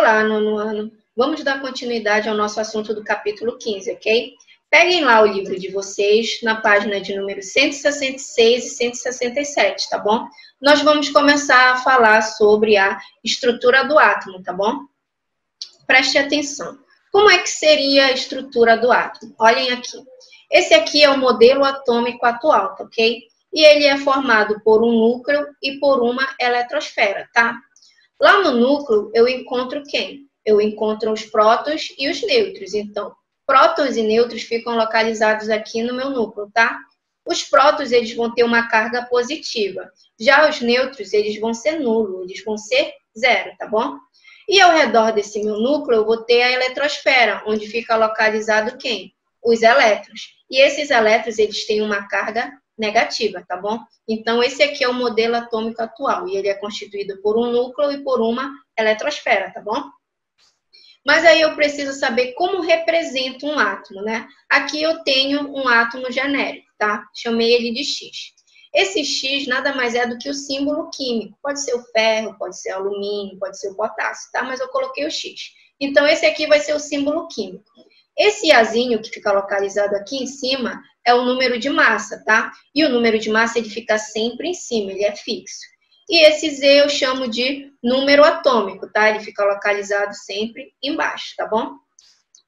Olá, nono ano. Vamos dar continuidade ao nosso assunto do capítulo 15, ok? Peguem lá o livro de vocês, na página de número 166 e 167, tá bom? Nós vamos começar a falar sobre a estrutura do átomo, tá bom? Preste atenção. Como é que seria a estrutura do átomo? Olhem aqui. Esse aqui é o modelo atômico atual, tá ok? E ele é formado por um núcleo e por uma eletrosfera, tá? Lá no núcleo, eu encontro quem? Eu encontro os prótons e os nêutrons. Então, prótons e nêutrons ficam localizados aqui no meu núcleo, tá? Os prótons, eles vão ter uma carga positiva. Já os nêutrons, eles vão ser nulos, eles vão ser zero, tá bom? E ao redor desse meu núcleo, eu vou ter a eletrosfera, onde fica localizado quem? Os elétrons. E esses elétrons, eles têm uma carga negativa, tá bom? Então, esse aqui é o modelo atômico atual, e ele é constituído por um núcleo e por uma eletrosfera, tá bom? Mas aí eu preciso saber como representa um átomo, né? Aqui eu tenho um átomo genérico, tá? Chamei ele de X. Esse X nada mais é do que o símbolo químico. Pode ser o ferro, pode ser o alumínio, pode ser o potássio, tá? Mas eu coloquei o X. Então, esse aqui vai ser o símbolo químico. Esse Azinho que fica localizado aqui em cima é o número de massa, tá? E o número de massa, ele fica sempre em cima, ele é fixo. E esse Z eu chamo de número atômico, tá? Ele fica localizado sempre embaixo, tá bom?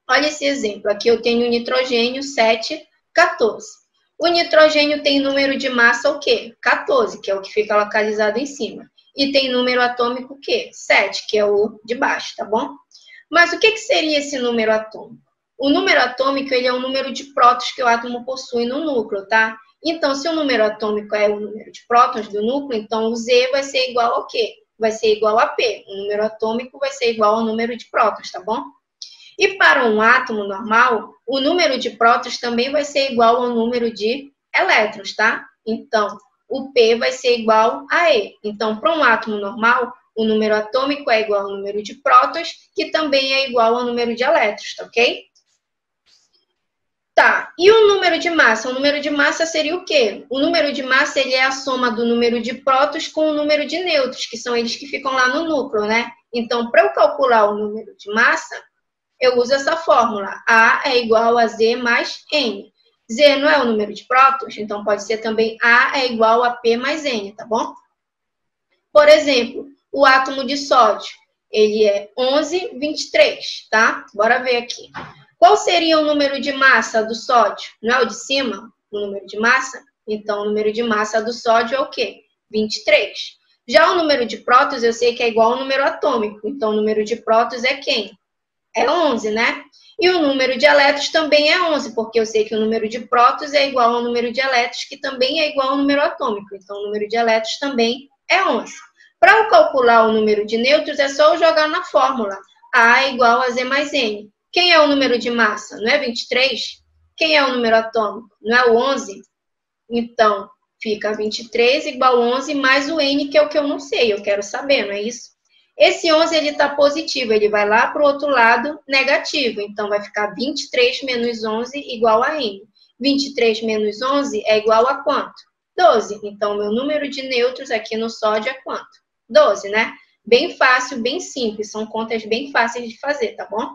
Olha esse exemplo. Aqui eu tenho o nitrogênio 7, 14. O nitrogênio tem número de massa o quê? 14, que é o que fica localizado em cima. E tem número atômico o quê? 7, que é o de baixo, tá bom? Mas o que seria esse número atômico? O número atômico, ele é o número de prótons que o átomo possui no núcleo, tá? Então, se o número atômico é o número de prótons do núcleo, então o Z vai ser igual ao quê? Vai ser igual a P. O número atômico vai ser igual ao número de prótons, tá bom? E para um átomo normal, o número de prótons também vai ser igual ao número de elétrons, tá? Então, o P vai ser igual a E. Então, para um átomo normal, o número atômico é igual ao número de prótons, que também é igual ao número de elétrons, tá ok? Tá, e o número de massa? O número de massa seria o quê? O número de massa, ele é a soma do número de prótons com o número de nêutrons, que são eles que ficam lá no núcleo, né? Então, para eu calcular o número de massa, eu uso essa fórmula. A é igual a Z mais N. Z não é o número de prótons, então pode ser também A é igual a P mais N, tá bom? Por exemplo, o átomo de sódio, ele é 11,23, tá? Bora ver aqui. Qual seria o número de massa do sódio? Não é o de cima, o número de massa? Então, o número de massa do sódio é o quê? 23. Já o número de prótons, eu sei que é igual ao número atômico. Então, o número de prótons é quem? É 11, né? E o número de elétrons também é 11, porque eu sei que o número de prótons é igual ao número de elétrons, que também é igual ao número atômico. Então, o número de elétrons também é 11. Para eu calcular o número de nêutrons, é só eu jogar na fórmula. A é igual a Z mais N. Quem é o número de massa? Não é 23? Quem é o número atômico? Não é o 11? Então, fica 23 igual a 11 mais o N, que é o que eu não sei, eu quero saber, não é isso? Esse 11, ele está positivo, ele vai lá para o outro lado negativo. Então, vai ficar 23 menos 11 igual a N. 23 menos 11 é igual a quanto? 12. Então, meu número de nêutrons aqui no sódio é quanto? 12, né? Bem fácil, bem simples, são contas bem fáceis de fazer, tá bom?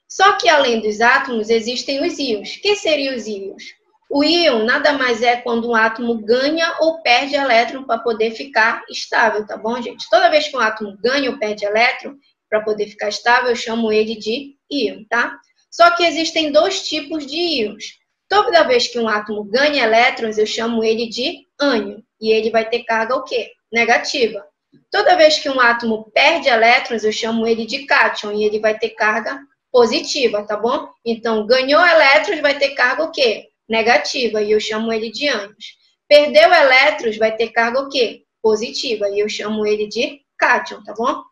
Só que, além dos átomos, existem os íons. Quem seriam os íons? O íon nada mais é quando um átomo ganha ou perde elétron para poder ficar estável, tá bom, gente? Toda vez que um átomo ganha ou perde elétron para poder ficar estável, eu chamo ele de íon, tá? Só que existem dois tipos de íons. Toda vez que um átomo ganha elétrons, eu chamo ele de ânion. E ele vai ter carga o quê? Negativa. Toda vez que um átomo perde elétrons, eu chamo ele de cátion. E ele vai ter carga positiva, tá bom? Então, ganhou elétrons, vai ter carga o quê? Negativa, e eu chamo ele de ânions. Perdeu elétrons, vai ter carga o quê? Positiva, e eu chamo ele de cátion, tá bom?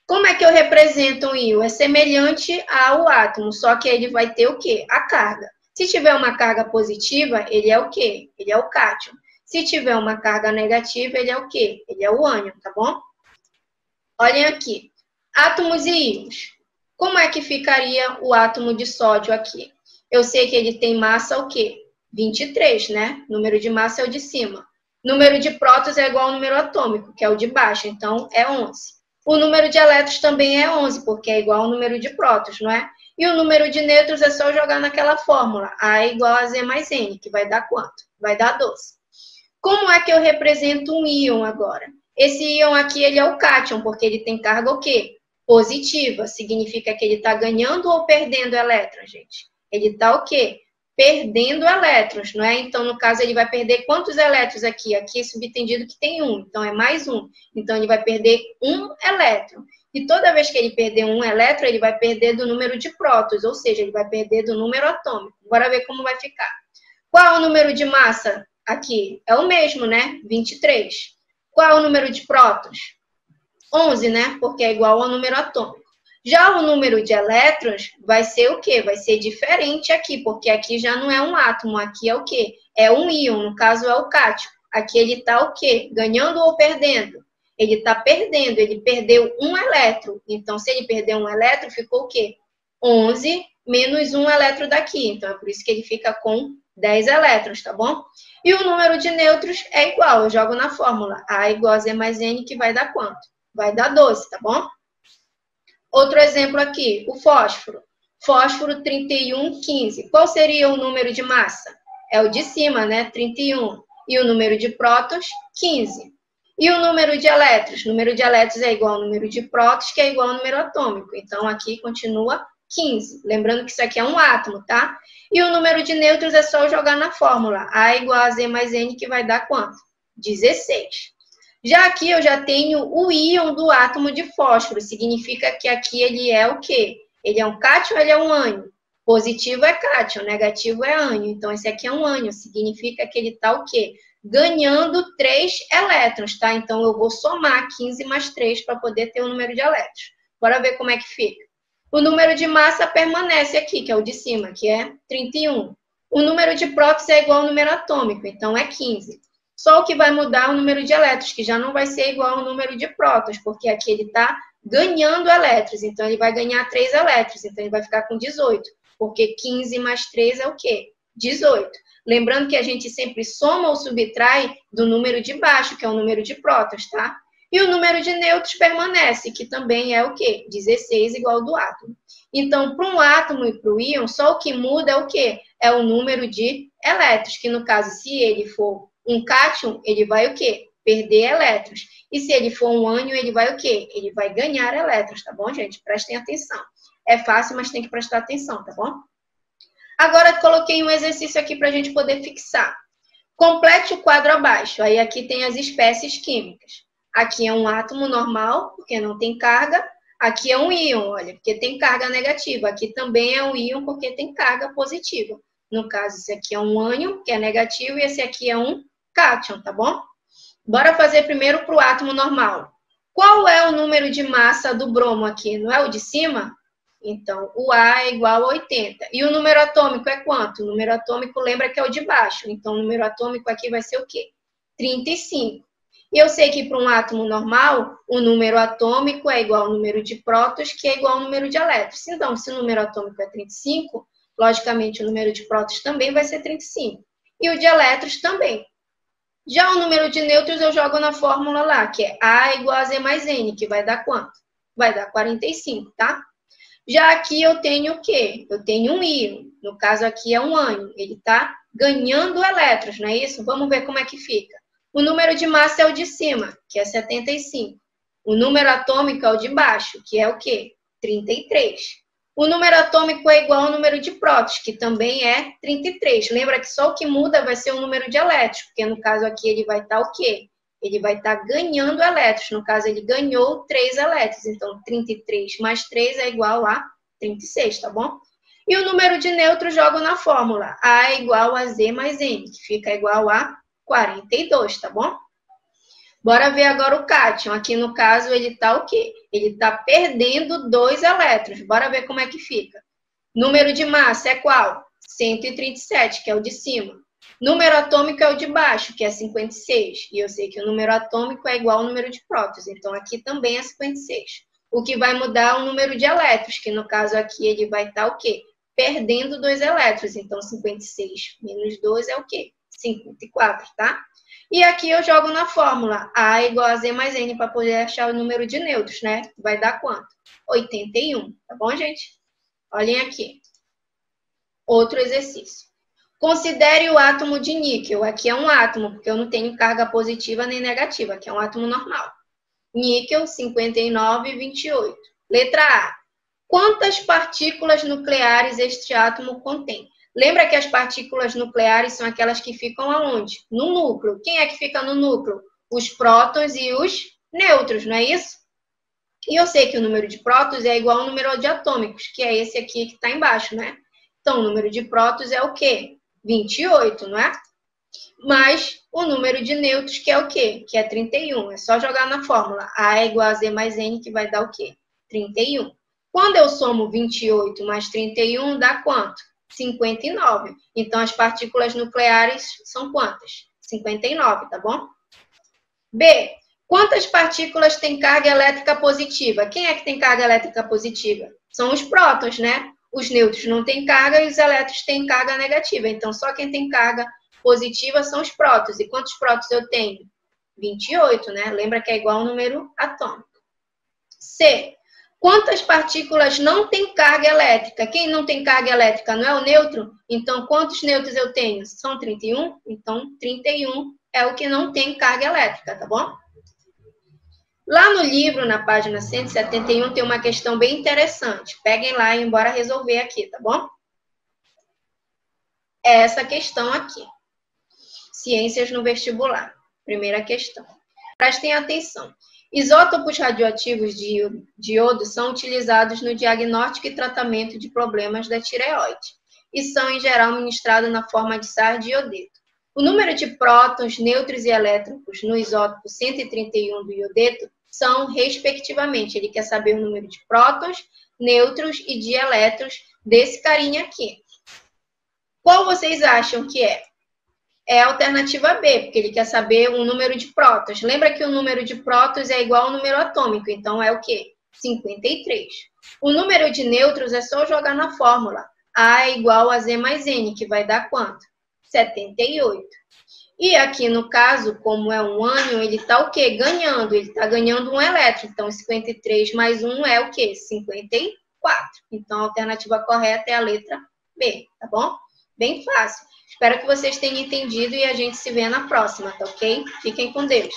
Como é que eu represento um íon? É semelhante ao átomo, só que ele vai ter o quê? A carga. Se tiver uma carga positiva, ele é o quê? Ele é o cátion. Se tiver uma carga negativa, ele é o quê? Ele é o ânion, tá bom? Olhem aqui. Átomos e íons. Como é que ficaria o átomo de sódio aqui? Eu sei que ele tem massa o quê? 23, né? Número de massa é o de cima. Número de prótons é igual ao número atômico, que é o de baixo, então é 11. O número de elétrons também é 11, porque é igual ao número de prótons, não é? E o número de nêutrons é só jogar naquela fórmula, A é igual a Z mais N, que vai dar quanto? Vai dar 12. Como é que eu represento um íon agora? Esse íon aqui, ele é o cátion, porque ele tem carga o quê? Positiva. Significa que ele está ganhando ou perdendo elétrons, gente? Ele está o quê? Perdendo elétrons, não é? Então, no caso, ele vai perder quantos elétrons aqui? Aqui é subentendido que tem 1, então é mais 1. Então, ele vai perder 1 elétron. E toda vez que ele perder 1 elétron, ele vai perder do número de prótons, ou seja, ele vai perder do número atômico. Bora ver como vai ficar. Qual é o número de massa aqui? É o mesmo, né? 23. Qual é o número de prótons? 11, né? Porque é igual ao número atômico. Já o número de elétrons vai ser o quê? Vai ser diferente aqui, porque aqui já não é um átomo, aqui é o quê? É um íon, no caso é o cátion. Aqui ele está o quê? Ganhando ou perdendo? Ele está perdendo, ele perdeu 1 elétron. Então, se ele perdeu 1 elétron, ficou o quê? 11 menos 1 elétron daqui. Então, é por isso que ele fica com 10 elétrons, tá bom? E o número de nêutrons é igual, eu jogo na fórmula. A igual a Z mais N, que vai dar quanto? Vai dar 12, tá bom? Outro exemplo aqui, o fósforo. Fósforo 31,15. Qual seria o número de massa? É o de cima, né? 31. E o número de prótons? 15. E o número de elétrons? O número de elétrons é igual ao número de prótons, que é igual ao número atômico. Então, aqui continua 15. Lembrando que isso aqui é um átomo, tá? E o número de nêutrons é só jogar na fórmula. A igual a Z mais N, que vai dar quanto? 16. Já aqui eu já tenho o íon do átomo de fósforo. Significa que aqui ele é o quê? Ele é um cátion ou ele é um ânion? Positivo é cátion, negativo é ânion. Então, esse aqui é um ânion. Significa que ele está o quê? Ganhando 3 elétrons, tá? Então, eu vou somar 15 mais 3 para poder ter o número de elétrons. Bora ver como é que fica. O número de massa permanece aqui, que é o de cima, que é 31. O número de prótons é igual ao número atômico, então é 15. Só o que vai mudar é o número de elétrons, que já não vai ser igual ao número de prótons, porque aqui ele está ganhando elétrons, então ele vai ganhar 3 elétrons, então ele vai ficar com 18, porque 15 mais 3 é o quê? 18. Lembrando que a gente sempre soma ou subtrai do número de baixo, que é o número de prótons, tá? E o número de nêutrons permanece, que também é o quê? 16 igual ao do átomo. Então, para um átomo e para o íon, só o que muda é o quê? É o número de elétrons, que no caso, se ele for um cátion, ele vai o quê? Perder elétrons. E se ele for um ânion, ele vai o quê? Ele vai ganhar elétrons, tá bom, gente? Prestem atenção. É fácil, mas tem que prestar atenção, tá bom? Agora, coloquei um exercício aqui para a gente poder fixar. Complete o quadro abaixo. Aí aqui tem as espécies químicas. Aqui é um átomo normal, porque não tem carga. Aqui é um íon, olha, porque tem carga negativa. Aqui também é um íon, porque tem carga positiva. No caso, esse aqui é um ânion, que é negativo, e esse aqui é um cátion, tá bom? Bora fazer primeiro para o átomo normal. Qual é o número de massa do bromo aqui? Não é o de cima? Então, o A é igual a 80. E o número atômico é quanto? O número atômico lembra que é o de baixo. Então, o número atômico aqui vai ser o quê? 35. E eu sei que para um átomo normal, o número atômico é igual ao número de prótons, que é igual ao número de elétrons. Então, se o número atômico é 35, logicamente o número de prótons também vai ser 35. E o de elétrons também. Já o número de nêutrons eu jogo na fórmula lá, que é A igual a Z mais N, que vai dar quanto? Vai dar 45, tá? Já aqui eu tenho o quê? Eu tenho um íon. No caso aqui é um ânion. Ele está ganhando elétrons, não é isso? Vamos ver como é que fica. O número de massa é o de cima, que é 75. O número atômico é o de baixo, que é o quê? 33. O número atômico é igual ao número de prótons, que também é 33. Lembra que só o que muda vai ser o número de elétrons, porque no caso aqui ele vai estar o quê? Ele vai estar ganhando elétrons. No caso, ele ganhou 3 elétrons. Então, 33 mais 3 é igual a 36, tá bom? E o número de nêutrons jogo na fórmula. A é igual a Z mais N, que fica igual a 42, tá bom? Bora ver agora o cátion. Aqui, no caso, ele está o quê? Ele está perdendo 2 elétrons. Bora ver como é que fica. Número de massa é qual? 137, que é o de cima. Número atômico é o de baixo, que é 56. E eu sei que o número atômico é igual ao número de prótons. Então, aqui também é 56. O que vai mudar é o número de elétrons, que no caso aqui ele vai estar o quê? Perdendo 2 elétrons. Então, 56 menos 2 é o quê? 54, tá? E aqui eu jogo na fórmula A igual a Z mais N para poder achar o número de nêutrons, né? Vai dar quanto? 81, tá bom, gente? Olhem aqui. Outro exercício. Considere o átomo de níquel. Aqui é um átomo, porque eu não tenho carga positiva nem negativa. Aqui é um átomo normal. Níquel, 59,28. Letra A. Quantas partículas nucleares este átomo contém? Lembra que as partículas nucleares são aquelas que ficam aonde? No núcleo. Quem é que fica no núcleo? Os prótons e os nêutrons, não é isso? E eu sei que o número de prótons é igual ao número de atômicos, que é esse aqui que está embaixo, né? Então, o número de prótons é o quê? 28, não é? Mais o número de nêutrons, que é o quê? Que é 31. É só jogar na fórmula. A é igual a Z mais N, que vai dar o quê? 31. Quando eu somo 28 mais 31, dá quanto? 59. Então, as partículas nucleares são quantas? 59, tá bom? B. Quantas partículas têm carga elétrica positiva? Quem é que tem carga elétrica positiva? São os prótons, né? Os nêutrons não têm carga e os elétrons têm carga negativa. Então, só quem tem carga positiva são os prótons. E quantos prótons eu tenho? 28, né? Lembra que é igual ao número atômico. C. Quantas partículas não têm carga elétrica? Quem não tem carga elétrica não é o nêutron? Então, quantos nêutrons eu tenho? São 31? Então, 31 é o que não tem carga elétrica, tá bom? Lá no livro, na página 171, tem uma questão bem interessante. Peguem lá e bora resolver aqui, tá bom? É essa questão aqui. Ciências no vestibular. Primeira questão. Prestem atenção. Isótopos radioativos de iodo são utilizados no diagnóstico e tratamento de problemas da tireoide e são, em geral, ministrados na forma de sais de iodeto. O número de prótons, nêutrons e elétrons no isótopo 131 do iodeto são, respectivamente, ele quer saber o número de prótons, nêutrons e de elétrons desse carinha aqui. Qual vocês acham que é? É a alternativa B, porque ele quer saber o número de prótons. Lembra que o número de prótons é igual ao número atômico, então é o quê? 53. O número de nêutrons é só jogar na fórmula. A é igual a Z mais N, que vai dar quanto? 78. E aqui no caso, como é um ânion, ele está o quê? Ganhando. Ele está ganhando um elétron. Então, 53 mais 1 é o quê? 54. Então, a alternativa correta é a letra B, tá bom? Bem fácil. Espero que vocês tenham entendido e a gente se vê na próxima, tá ok? Fiquem com Deus.